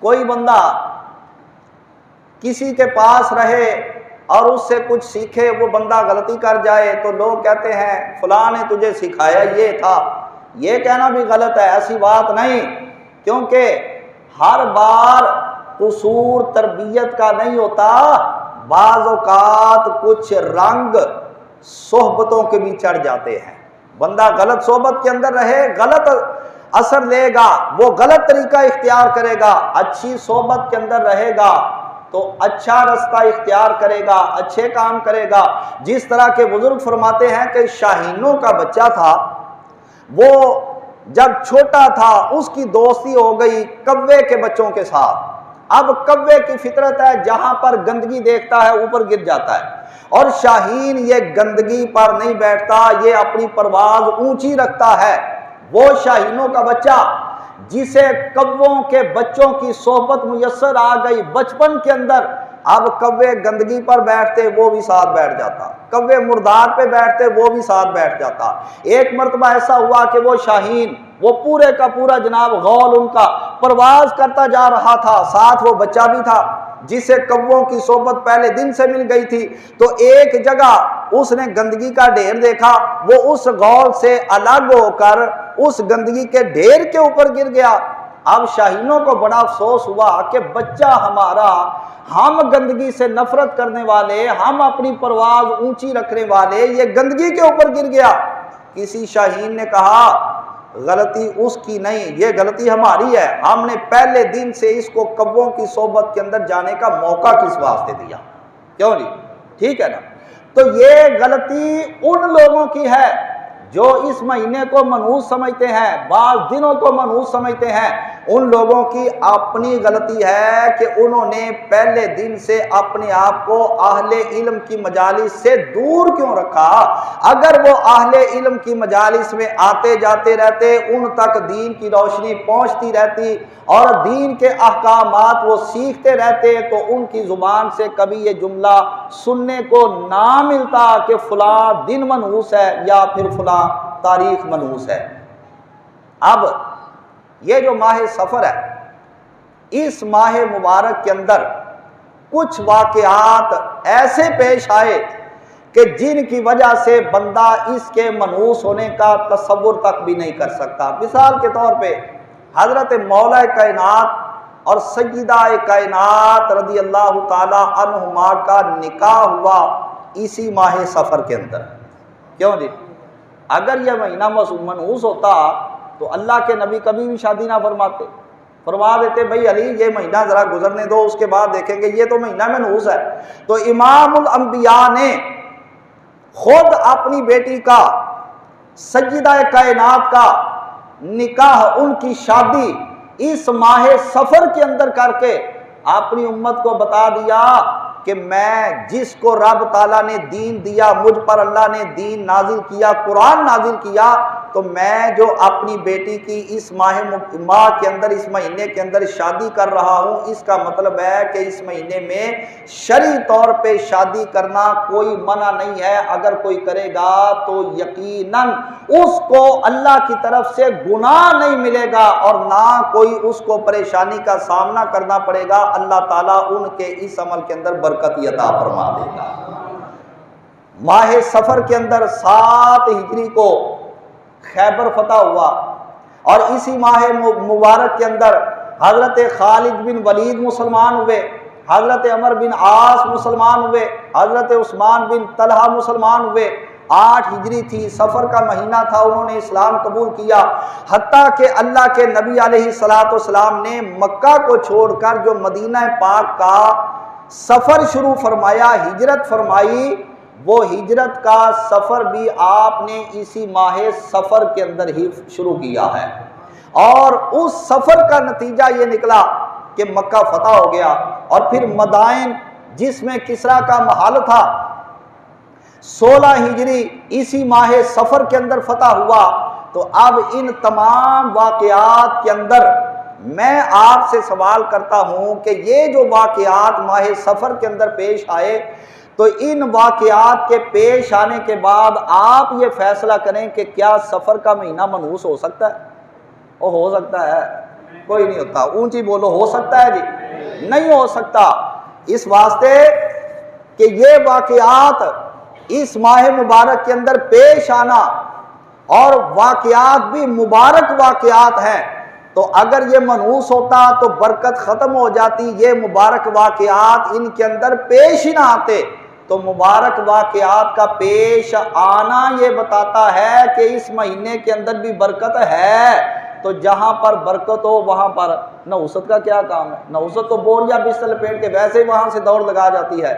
کوئی بندہ کسی کے پاس رہے اور اس سے کچھ سیکھے، وہ بندہ غلطی کر جائے تو لوگ کہتے ہیں فلاں نے تجھے سکھایا یہ تھا، یہ کہنا بھی غلط ہے، ایسی بات نہیں، کیونکہ ہر بار قصور تربیت کا نہیں ہوتا، بعض اوقات کچھ رنگ صحبتوں کے بھی چڑھ جاتے ہیں۔ بندہ غلط صحبت کے اندر رہے، غلط اثر لے گا، وہ غلط طریقہ اختیار کرے گا، اچھی صحبت کے اندر رہے گا تو اچھا رستہ اختیار کرے گا، اچھے کام کرے گا۔ جس طرح کے بزرگ فرماتے ہیں کہ شاہینوں کا بچہ تھا، وہ جب چھوٹا تھا اس کی دوستی ہو گئی کوے کے بچوں کے ساتھ۔ اب کوے کی فطرت ہے، جہاں پر گندگی دیکھتا ہے اوپر گر جاتا ہے، اور شاہین یہ گندگی پر نہیں بیٹھتا، یہ اپنی پرواز اونچی رکھتا ہے۔ وہ شاہینوں کا بچہ جسے کووں کے بچوں کی صحبت میسر آ گئی بچپن کے اندر، اب کوے گندگی پر بیٹھتے وہ بھی ساتھ بیٹھ جاتا، کوے مردار پہ بیٹھتے وہ بھی ساتھ بیٹھ جاتا۔ ایک مرتبہ ایسا ہوا کہ وہ شاہین، وہ پورے کا پورا جناب غول ان کا پرواز کرتا جا رہا تھا، ساتھ وہ بچہ بھی تھا جسے کووں کی صحبت پہلے دن سے مل گئی تھی، تو ایک جگہ اس نے گندگی کا ڈھیر دیکھا، وہ اس غول سے الگ ہو کر اس گندگی کے ڈھیر کے اوپر گر گیا۔ اب شاہینوں کو بڑا افسوس ہوا کہ بچہ ہمارا، ہم گندگی سے نفرت کرنے والے، ہم اپنی پرواز اونچی رکھنے والے، یہ گندگی کے اوپر گر گیا۔ کسی شاہین نے کہا غلطی اس کی نہیں، یہ غلطی ہماری ہے، ہم نے پہلے دن سے اس کو کووں کی صحبت کے اندر جانے کا موقع کس واسطے دیا، کیوں نہیں؟ ٹھیک ہے نا؟ تو یہ غلطی ان لوگوں کی ہے جو اس مہینے کو منحوس سمجھتے ہیں، بعض دنوں کو منحوس سمجھتے ہیں، ان لوگوں کی اپنی غلطی ہے کہ انہوں نے پہلے دن سے اپنے آپ کو اہل علم کی مجالس سے دور کیوں رکھا۔ اگر وہ اہل علم کی مجالس میں آتے جاتے رہتے، ان تک دین کی روشنی پہنچتی رہتی اور دین کے احکامات وہ سیکھتے رہتے، تو ان کی زبان سے کبھی یہ جملہ سننے کو نہ ملتا کہ فلاں دن منحوس ہے یا پھر فلاں تاریخ منحوس ہے۔ اب یہ جو ماہ سفر ہے، اس ماہ مبارک کے اندر کچھ واقعات ایسے پیش آئے کہ جن کی وجہ سے بندہ اس کے منحوس ہونے کا تصور تک بھی نہیں کر سکتا۔ مثال کے طور پہ حضرت مولا کائنات اور سیدہ کائنات رضی اللہ تعالی عنہما کا نکاح ہوا اسی ماہ سفر کے اندر، کیوں جی؟ اگر یہ مہینہ منحوس ہوتا تو اللہ کے نبی کبھی بھی شادی نہ فرماتے، فرما دیتے بھئی علی یہ مہینہ ذرا گزرنے دو، اس کے بعد دیکھیں گے، یہ تو مہینہ منحوس ہے۔ تو امام الانبیاء نے خود اپنی بیٹی کا، سیدہ کائنات کا نکاح، ان کی شادی اس ماہ سفر کے اندر کر کے اپنی امت کو بتا دیا کہ میں جس کو رب تعالیٰ نے دین دیا، مجھ پر اللہ نے دین نازل کیا، قرآن نازل کیا، تو میں جو اپنی بیٹی کی اس ماہ کے اندر، اس مہینے کے اندر شادی کر رہا ہوں، اس کا مطلب ہے کہ اس مہینے میں شرعی طور پہ شادی کرنا کوئی منع نہیں ہے۔ اگر کوئی کرے گا تو یقیناً اس کو اللہ کی طرف سے گناہ نہیں ملے گا اور نہ کوئی اس کو پریشانی کا سامنا کرنا پڑے گا، اللہ تعالیٰ ان کے اس عمل کے اندر برکت عطا فرما دے گا۔ ماہ سفر کے اندر 7 ہجری کو خیبر فتح ہوا، اور اسی ماہ مبارک کے اندر حضرت خالد بن ولید مسلمان ہوئے، حضرت عمر بن عاص مسلمان ہوئے، حضرت عثمان بن طلحہ مسلمان ہوئے۔ 8 ہجری تھی، سفر کا مہینہ تھا، انہوں نے اسلام قبول کیا، حتیٰ کہ اللہ کے نبی علیہ السلام نے مکہ کو چھوڑ کر جو مدینہ پاک کا سفر شروع فرمایا، ہجرت فرمائی، وہ ہجرت کا سفر بھی آپ نے اسی ماہ سفر کے اندر ہی شروع کیا ہے، اور اس سفر کا نتیجہ یہ نکلا کہ مکہ فتح ہو گیا، اور پھر مدائن جس میں کسریٰ کا محل تھا 16 ہجری اسی ماہ سفر کے اندر فتح ہوا۔ تو اب ان تمام واقعات کے اندر میں آپ سے سوال کرتا ہوں کہ یہ جو واقعات ماہ سفر کے اندر پیش آئے، تو ان واقعات کے پیش آنے کے بعد آپ یہ فیصلہ کریں کہ کیا سفر کا مہینہ منحوس ہو سکتا ہے؟ وہ ہو سکتا ہے، کوئی نہیں ہوتا. اونچی بولو, ہو سکتا ہے جی؟ نہیں ہو سکتا. اس واسطے کہ یہ واقعات اس ماہ مبارک کے اندر پیش آنا اور واقعات بھی مبارک واقعات ہیں, تو اگر یہ منحوس ہوتا تو برکت ختم ہو جاتی. یہ مبارک واقعات ان کے اندر پیش ہی نہ آتے. تو مبارک واقعات کا پیش آنا یہ بتاتا ہے کہ اس مہینے کے اندر بھی برکت ہے. تو جہاں پر برکت ہو وہاں پر نحوست کا کیا کام ہے؟ نحوست تو بوریا بستر لپیٹ کے ویسے ہی وہاں سے دوڑ لگا جاتی ہے.